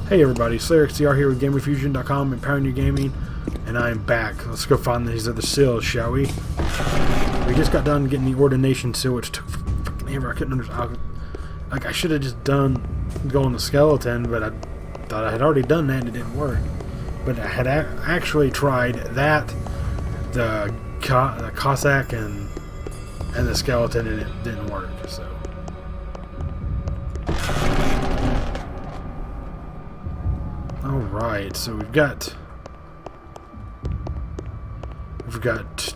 Hey everybody, SlayerXDR here with GamerFusion.com, empowering your gaming, and I am back. Let's go find these other seals, shall we? We just got done getting the ordination seal, which took fucking ever. I couldn't understand. Like, I should have just done going the skeleton, but I thought I had already done that and it didn't work. But I had actually tried that, the Cossack, and the skeleton, and it didn't work, so. Alright, so we've got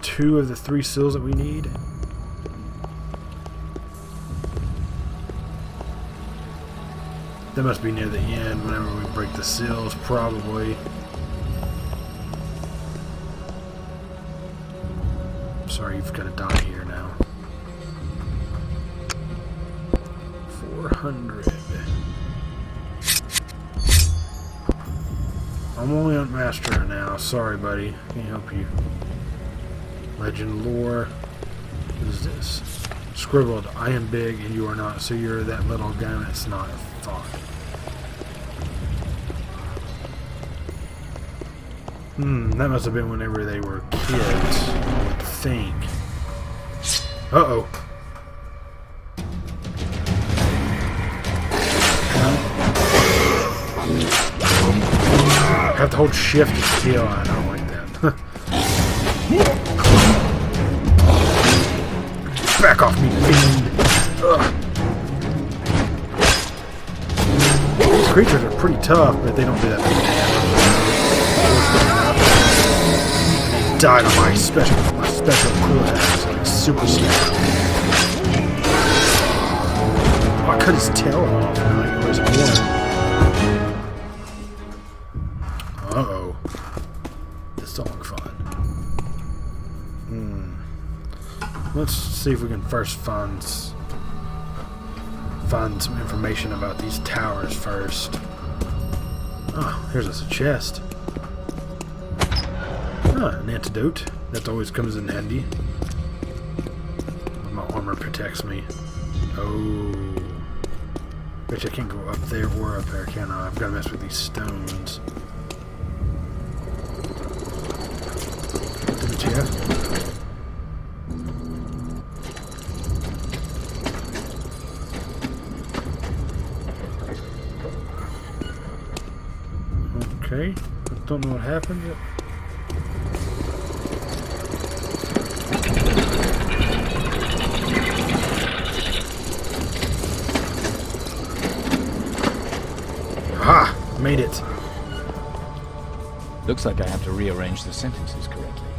two of the three seals that we need. That must be near the end whenever we break the seals, probably. Sorry, you've got to die here now. 400. I'm only on Master now. Sorry, buddy. Can't help you. Legend lore. What is this? Scribbled. I am big and you are not. So you're that little guy that's not a thought. That must have been whenever they were kids, I would think. Uh-oh. I have to hold shift to kill. I don't like that. Back off me, fiend! Ugh. These creatures are pretty tough, but they don't do that big damage. And they died on my special cool attacks, like super snap. Oh, I cut his tail off, and like it was one. Uh-oh. This don't look fun. Let's see if we can first find some information about these towers first. Oh, here's us a chest. Ah, an antidote. That always comes in handy. My armor protects me. Oh. Bet I can't go up there or up there, can I? I've got to mess with these stones. Okay, I don't know what happened yet. Aha! Made it. Looks like I have to rearrange the sentences correctly.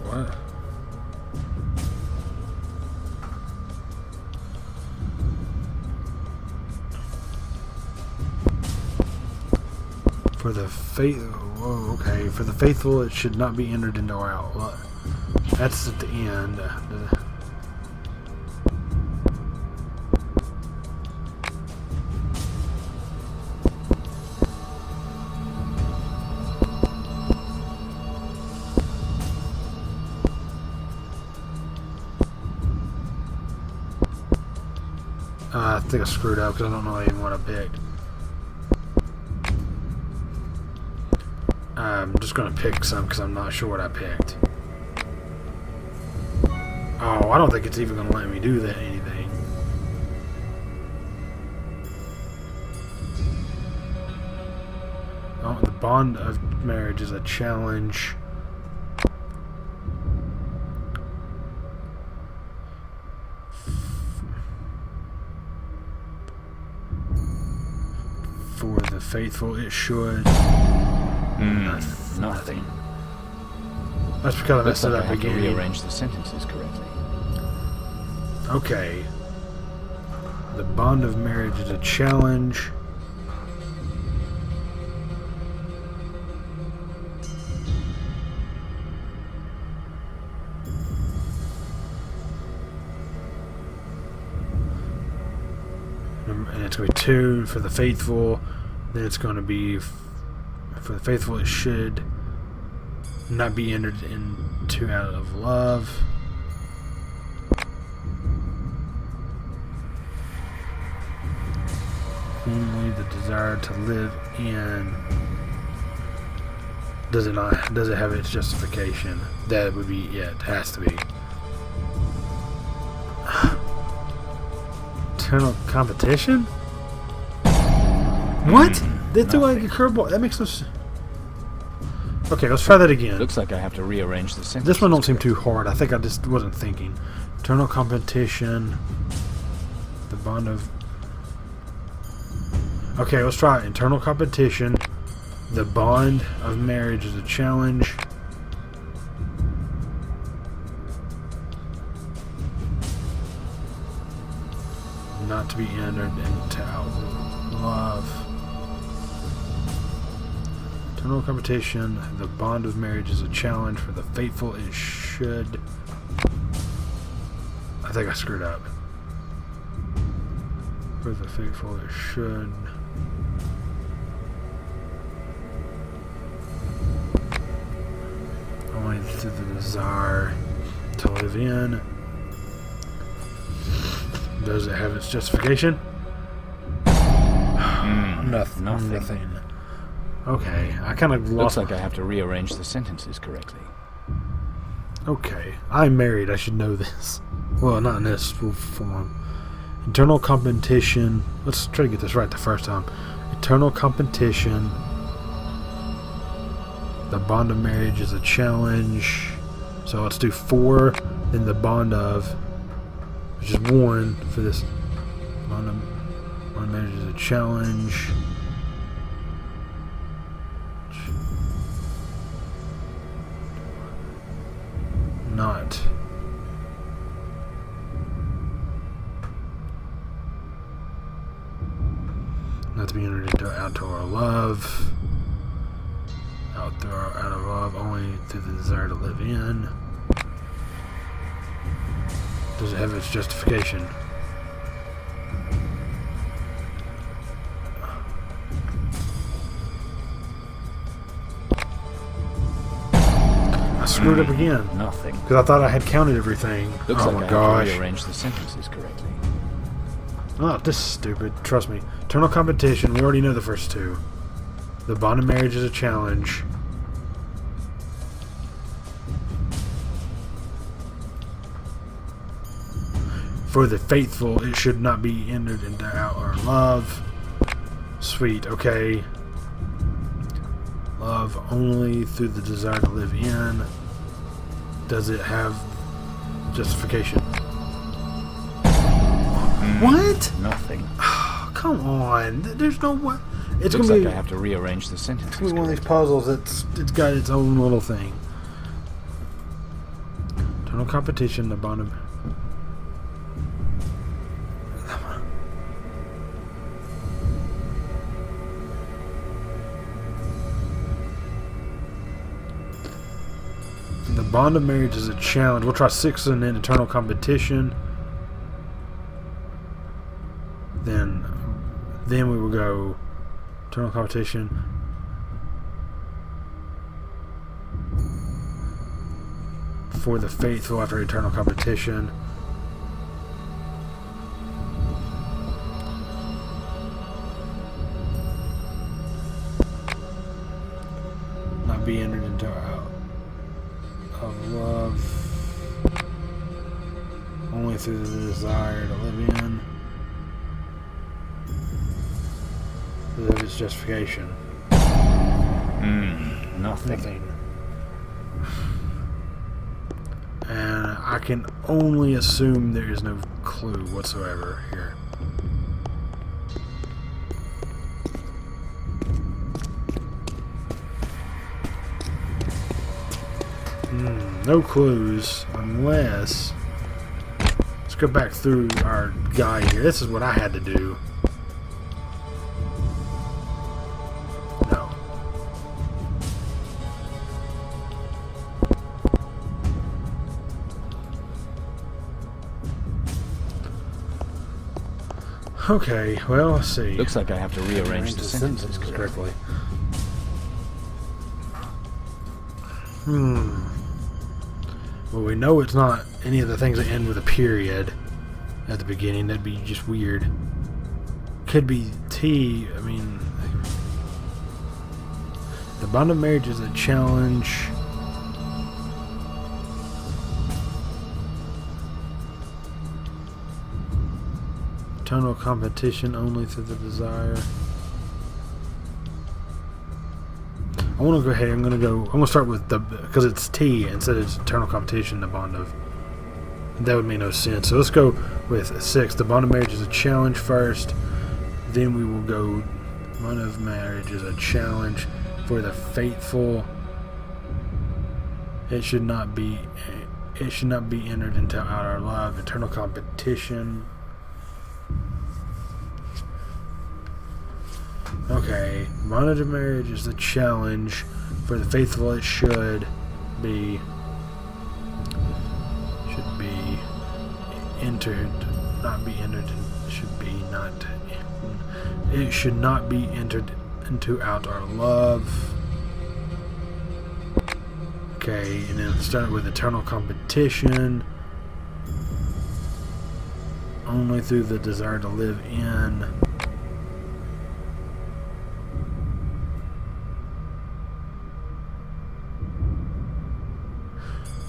What? For the whoa, okay. For the faithful, it should not be entered into or out. That's at the end. I think I screwed up because I don't know even what I picked. I'm just going to pick some because I'm not sure what I picked. Oh, I don't think it's even going to let me do that anything. Oh, the bond of marriage is a challenge. For the faithful, it should. Nothing. That's because I messed it up again. Rearrange the sentences correctly. Okay. The bond of marriage is a challenge. And it's going to be 2 for the faithful. Then it's going to be for the faithful, it should not be entered into out of love. only the desire to live in. Does it not? Does it have its justification? That would be it. It has to be. Eternal competition? What? They threw like a curveball. That makes no sense. Okay, let's try that again. Looks like I have to rearrange the sentences. This one don't seem too hard. I think I just wasn't thinking. Eternal competition. The bond of... Okay, let's try it. Internal competition. The bond of marriage is a challenge. Not to be entered into love. Eternal competition. The bond of marriage is a challenge for the faithful. It should... I think I screwed up. For the faithful, it should... Only through the desire to live in. Does it have its justification? Nothing. Okay, I kind of lost. Looks like I have to rearrange the sentences correctly. Okay, I'm married. I should know this. Well, not in this form. Internal competition. Let's try to get this right the first time. Eternal competition. The bond of marriage is a challenge. So let's do 4. Then the bond of, which is 1 for this. Bond of marriage is a challenge. Not to be entered into outdoor love. Out of love only through the desire to live in. Does it have its justification? I screwed up again. Nothing. Because I thought I had counted everything. Looks oh like my I gosh. have to rearrange the sentences correctly. Oh, this is stupid. Trust me. Eternal competition. We already know the first 2. The bond of marriage is a challenge. For the faithful, it should not be entered into outward love. Sweet. Okay. Love only through the desire to live in. Does it have justification? What? Nothing. Come on. There's no way. It's Looks gonna like be, I have to rearrange the sentences. it's gonna be one of these correctly. puzzles it's got its own little thing. Eternal competition, the bond of... The bond of marriage is a challenge. We'll try 6 and then eternal competition. Then we will go eternal competition. For the faithful after eternal competition. Not be entered into out of love. Only through the desire to live in. Of its justification. Nothing. And I can only assume there is no clue whatsoever here. No clues unless... Let's go back through our guide here. This is what I had to do. No. Okay, well, let's see. Looks like I have to rearrange the sentences correctly. Well, we know it's not any of the things that end with a period at the beginning. That'd be just weird. Could be T, I mean, the bond of marriage is a challenge. Eternal competition only through the desire. I want to go ahead. I'm going to start with the, because it's T instead of eternal competition. The bond of, that would make no sense. So let's go with 6. The bond of marriage is a challenge first. Then we will go. Bond of marriage is a challenge for the faithful. It should not be entered into our love. Eternal competition. Okay, bondage of marriage is the challenge for the faithful. It should be entered, not be entered. It should not be entered into out our love. Okay, and then start with eternal competition. Only through the desire to live in.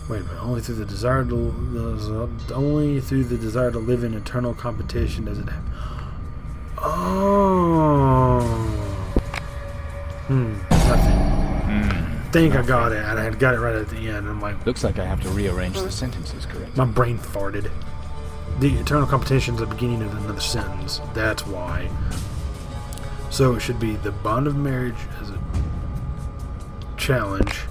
Wait a minute. Only through the desire to live in eternal competition does it have. Oh. Nothing. I think I got it, and I had got it right at the end. I'm like, looks like I have to rearrange the sentences correctly. My brain farted. The eternal competition is the beginning of another sentence. That's why. So it should be the bond of marriage as a challenge.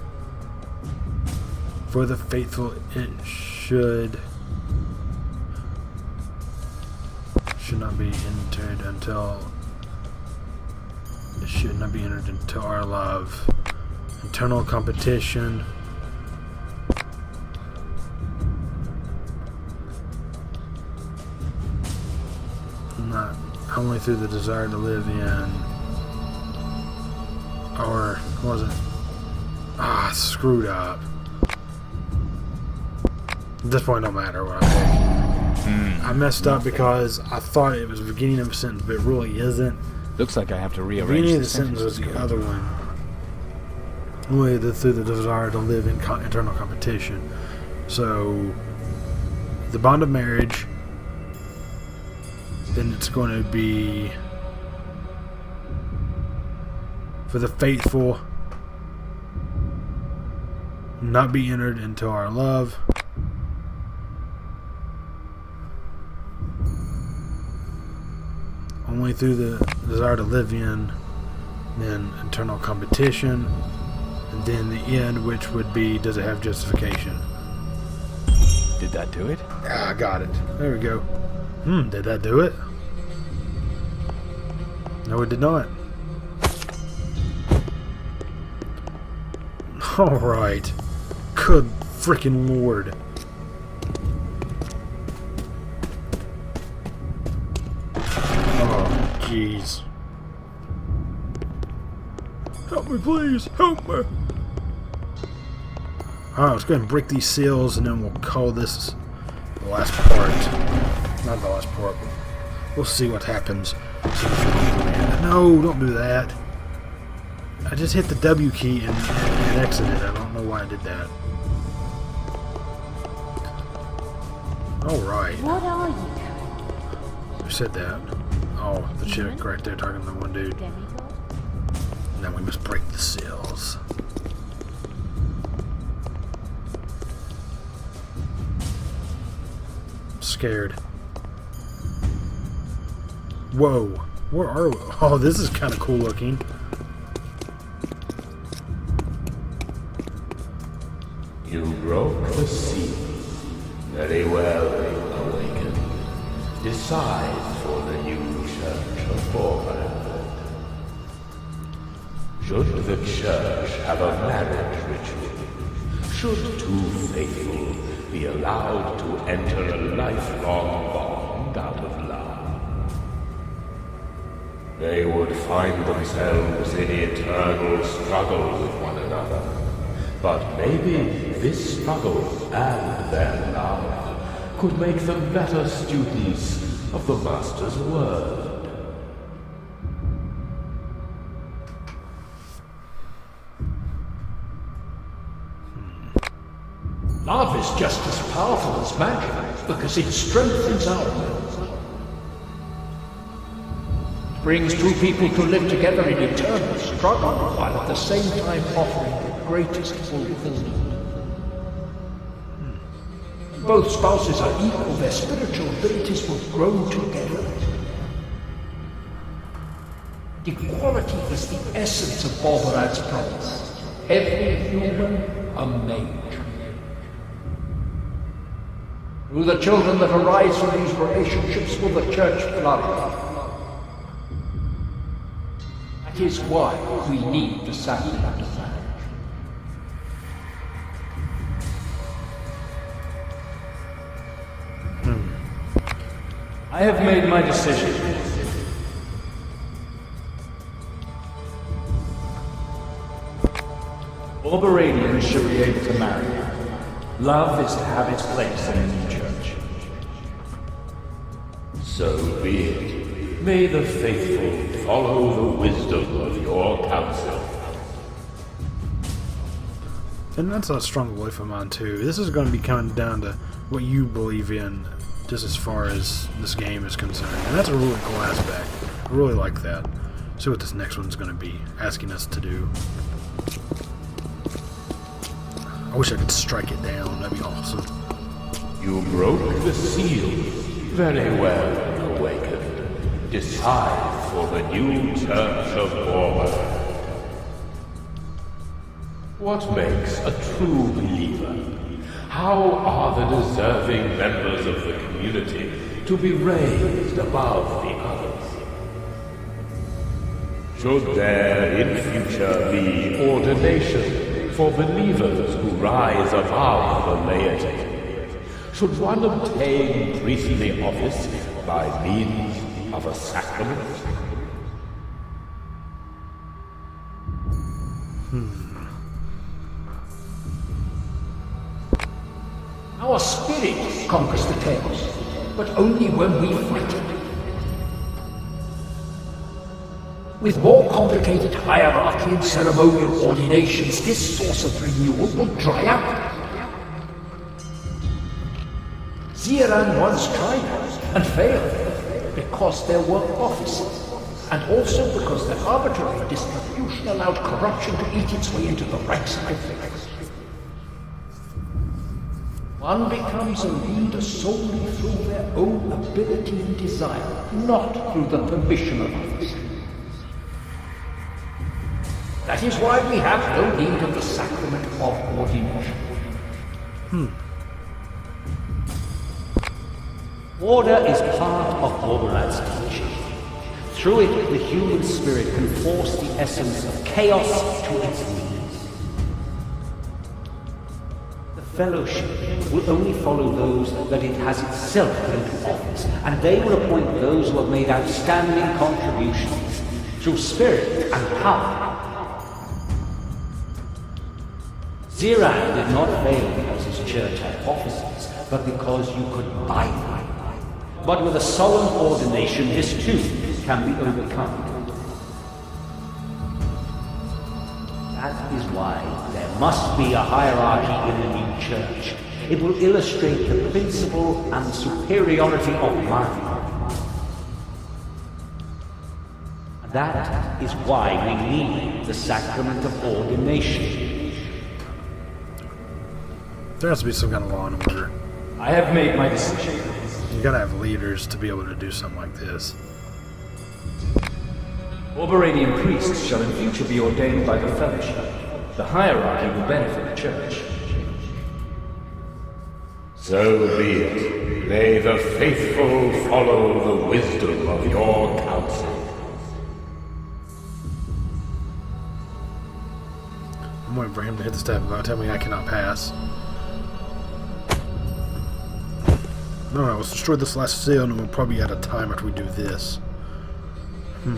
For the faithful, it should not be entered until it should not be entered into our love. Eternal competition. Not only through the desire to live in, or was it? Screwed up. At this point, no matter what I pick. I messed up because I thought it was the beginning of a sentence, but it really isn't. Looks like I have to The rearrange beginning of the the sentence was sentences the other one. Only through the desire to live in eternal competition. So, the bond of marriage, then it's going to be for the faithful, not be entered into our love. Only through the desire to live in, then eternal competition, and then the end, which would be, does it have justification? Did that do it? I got it. There we go. Did that do it? No, it did not. Alright. Good freaking lord. Jeez. Help me, please. Help me. Alright, let's go ahead and break these seals, and then we'll call this the last part. Not the last part, but we'll see what happens. No, don't do that. I just hit the W key and exited. I don't know why I did that. Alright. What are you? Who said that? Oh, the chick right there talking to the one dude. Demigod? Now we must break the seals. I'm scared. Whoa. Where are we? Oh, this is kind of cool looking. You broke the seal. Very well, Awakened. Decide for the new Church of Forever. Should the Church have a marriage ritual? Should two faithful be allowed to enter a lifelong bond out of love? They would find themselves in eternal struggle with one another. But maybe this struggle and their love could make them better students of the Master's word. Love is just as powerful as magic because it strengthens our will. It brings two people to live together in eternal struggle while at the same time offering the greatest fulfillment. When both spouses are equal, their spiritual abilities will grow together. Equality is the essence of Borberad's promise. Every human a mage. Through the children that arise from these relationships will the church flourish. That is why we need the sacrament of marriage. I have made my decision. All Baradians should be able to marry. Love is to have its place in a new church. So be it. May the faithful follow the wisdom of your counsel. And that's a strong belief of mine too. This is going to be coming down to what you believe in, just as far as this game is concerned. And that's a really cool aspect. I really like that. See what this next one's going to be asking us to do. I wish I could strike it down. That'd be awesome. You broke the seal. Very well, Awakened. Decide for the new Church of Borberad. What makes a true believer? How are the deserving members of the community to be raised above the others? Should there in future be ordination for believers who rise above the laity? Should one obtain priestly office by means of a sacrament? Our spirit conquers the chaos, but only when we fight it. With more complicated hierarchy and ceremonial ordinations, this source of renewal will dry out. Cairon once tried and failed because there were offices, and also because the arbitrary distribution allowed corruption to eat its way into the ranks of defenders. One becomes a leader solely through their own ability and desire, not through the permission of others. That is why we have no need of the sacrament of ordination. Order is part of Borberad's teaching. Through it, the human spirit can force the essence of chaos to its needs. The Fellowship will only follow those that it has itself put into office, and they will appoint those who have made outstanding contributions through spirit and power. Cairon did not fail because his church had offices, but because you could buy them. But with a solemn ordination, this too can be overcome. That is why there must be a hierarchy in the new church. It will illustrate the principle and superiority of mind. That is why we need the sacrament of ordination. There has to be some kind of law and order. I have made my decision. You gotta have leaders to be able to do something like this. All Baradian priests shall in future be ordained by the Fellowship. The hierarchy will benefit the church. So be it. May the faithful follow the wisdom of your counsel. I'm waiting for him to hit the step and tell me I cannot pass. No, let's destroy this last seal and we'll probably be out of time after we do this. I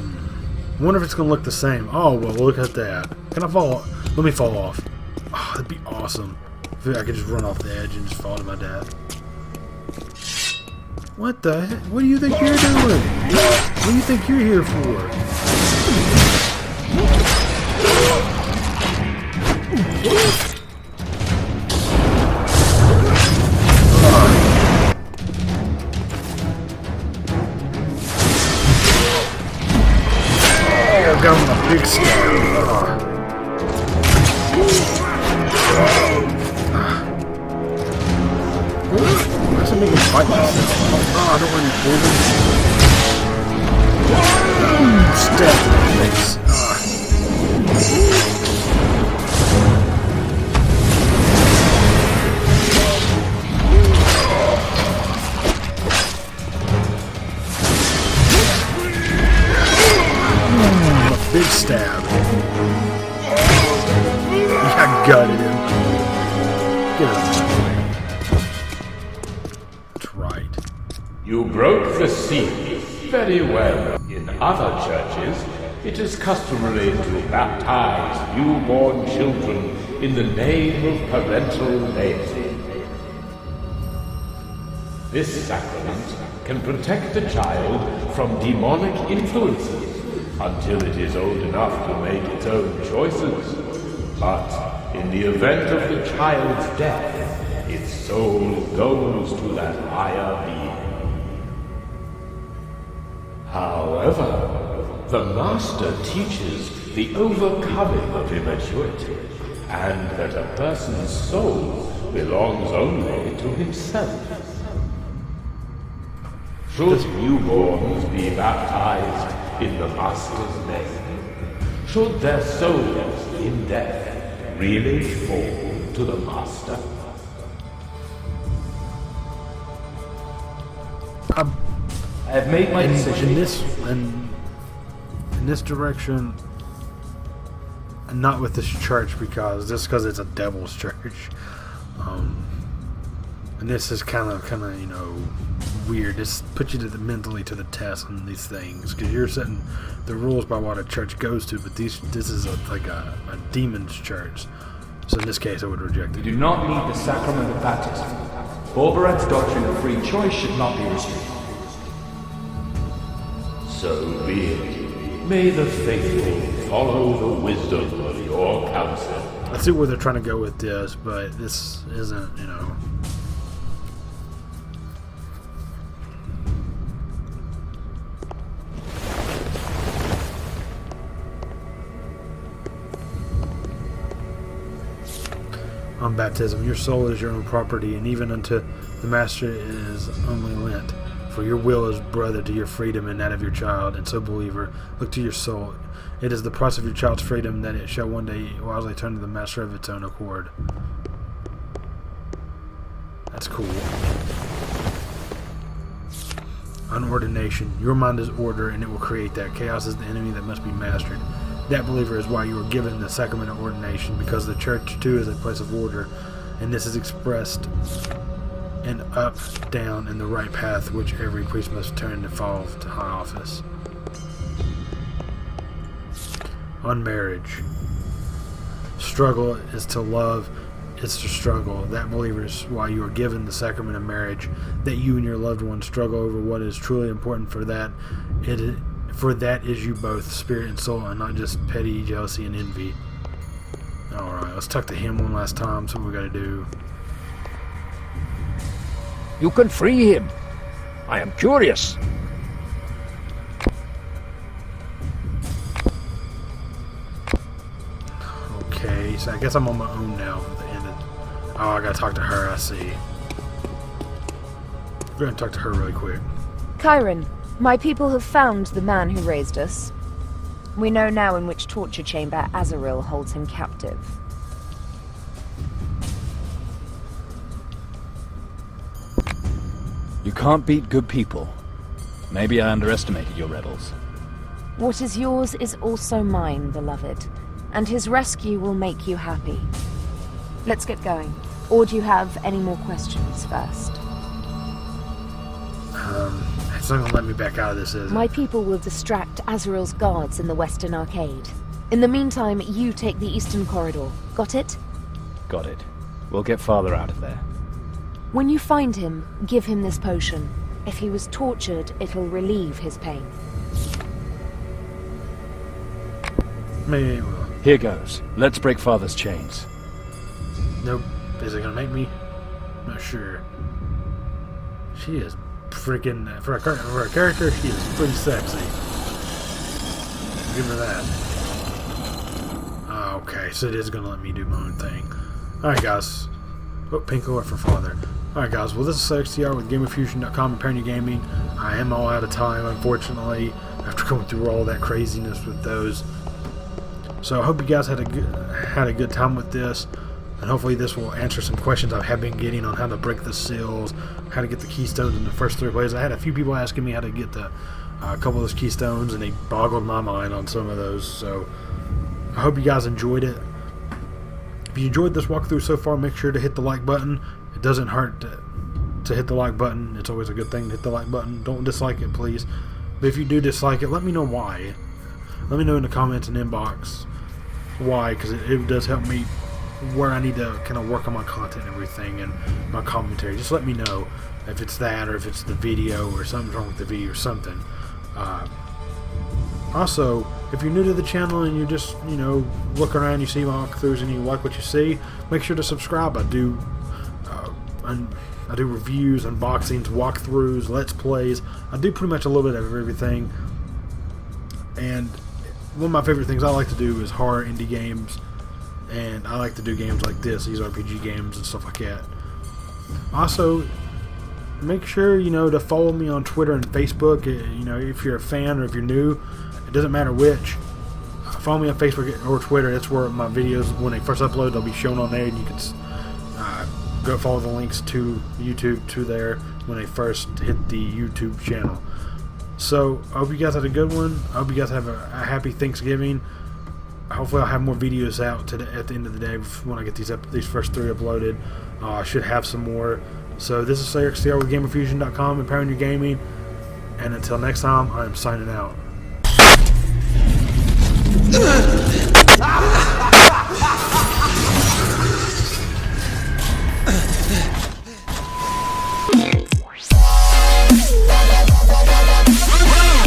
wonder if it's going to look the same. Oh, well, look at that. Can I fall? Let me fall off. Oh, that'd be awesome. If I could just run off the edge and just fall to my death. What the heck? What do you think you're doing? What do you think you're here for? Why does it make me fight myself? Oh, I don't want to move him. Stab in the face. Big stab. I gutted him. Get out of my way. That's right. You broke the seal. Very well. In other churches, it is customary to baptize newborn children in the name of parental laity. This sacrament can protect the child from demonic influences until it is old enough to make its own choices. But in the event of the child's death, its soul goes to that higher being. However, the Master teaches the overcoming of immaturity, and that a person's soul belongs only to himself. Should newborns be baptized in the Master's name? Should their souls in death really fall to the Master? I have made my decision. In this direction, and not with this church, because it's a devil's church. And this is kind of you know, weird. This puts you mentally to the test on these things, because you're setting the rules by what a church goes to, but this is like a demon's church. So in this case, I would reject it. We do not need the sacrament of baptism. Borberat's doctrine of free choice should not be restricted. So be it. May the faithful follow the wisdom of your counsel. I see where they're trying to go with this, but this isn't, you know. On baptism, your soul is your own property, and even unto the Master is only lent. For your will is brother to your freedom and that of your child, and so, believer, look to your soul. It is the price of your child's freedom that it shall one day wisely turn to the Master of its own accord. That's cool. Unordination. Your mind is order, and it will create that. Chaos is the enemy that must be mastered. That, believer, is why you were given the sacrament of ordination, because the church, too, is a place of order, and this is expressed in up, down, and the right path, which every priest must turn to fall to high office. On marriage. Struggle is to love, is to struggle. That, believer, is why you are given the sacrament of marriage, that you and your loved one struggle over what is truly important, for that is you both, spirit and soul, and not just petty jealousy and envy. Alright, let's talk to him one last time. That's what we gotta do. You can free him. I am curious. Okay, so I guess I'm on my own now at the end of... Oh, I gotta talk to her, I see. We're gonna talk to her really quick. Cairon, my people have found the man who raised us. We know now in which torture chamber Azrael holds him captive. You can't beat good people. Maybe I underestimated your rebels. What is yours is also mine, beloved, and his rescue will make you happy. Let's get going. Or do you have any more questions first? It's not gonna let me back out of this, is it? My people will distract Azrael's guards in the Western Arcade. In the meantime, you take the Eastern Corridor. Got it? Got it. We'll get farther out of there. When you find him, give him this potion. If he was tortured, it'll relieve his pain. Maybe it will. Here goes. Let's break Father's chains. Nope. Is it gonna make me? Not sure. She is freaking... For a character, she is pretty sexy. Give her that. Okay, so it is going to let me do my own thing. Alright, guys. Oh, pink or for father. Alright, guys. Well, this is XTR with GamerFusion.com and Parent Gaming. I am all out of time, unfortunately, after going through all that craziness with those. So I hope you guys had a good time with this. And hopefully this will answer some questions I have been getting on how to break the seals, how to get the keystones in the first 3 plays. I had a few people asking me how to get a couple of those keystones, and they boggled my mind on some of those. So I hope you guys enjoyed it. If you enjoyed this walkthrough so far, make sure to hit the like button. It doesn't hurt to hit the like button. It's always a good thing to hit the like button. Don't dislike it, please. But if you do dislike it, let me know why. Let me know in the comments and inbox why, because it does help me where I need to kind of work on my content and everything and my commentary. Just let me know if it's that or if it's the video or something's wrong with the video or something. Also, if you're new to the channel and you just, look around, you see walkthroughs and you like what you see, make sure to subscribe. I do reviews, unboxings, walkthroughs, let's plays. I do pretty much a little bit of everything. And one of my favorite things I like to do is horror indie games. And I like to do games like this, these RPG games and stuff like that. Also, make sure, to follow me on Twitter and Facebook. If you're a fan or if you're new, it doesn't matter which. Follow me on Facebook or Twitter. That's where my videos, when they first upload, they'll be shown on there. And you can go follow the links to YouTube to there when they first hit the YouTube channel. So, I hope you guys had a good one. I hope you guys have a happy Thanksgiving. Hopefully I'll have more videos out at the end of the day when I get these first 3 uploaded. I should have some more. So this is XTR with GamerFusion.com, empowering your gaming. And until next time, I am signing out.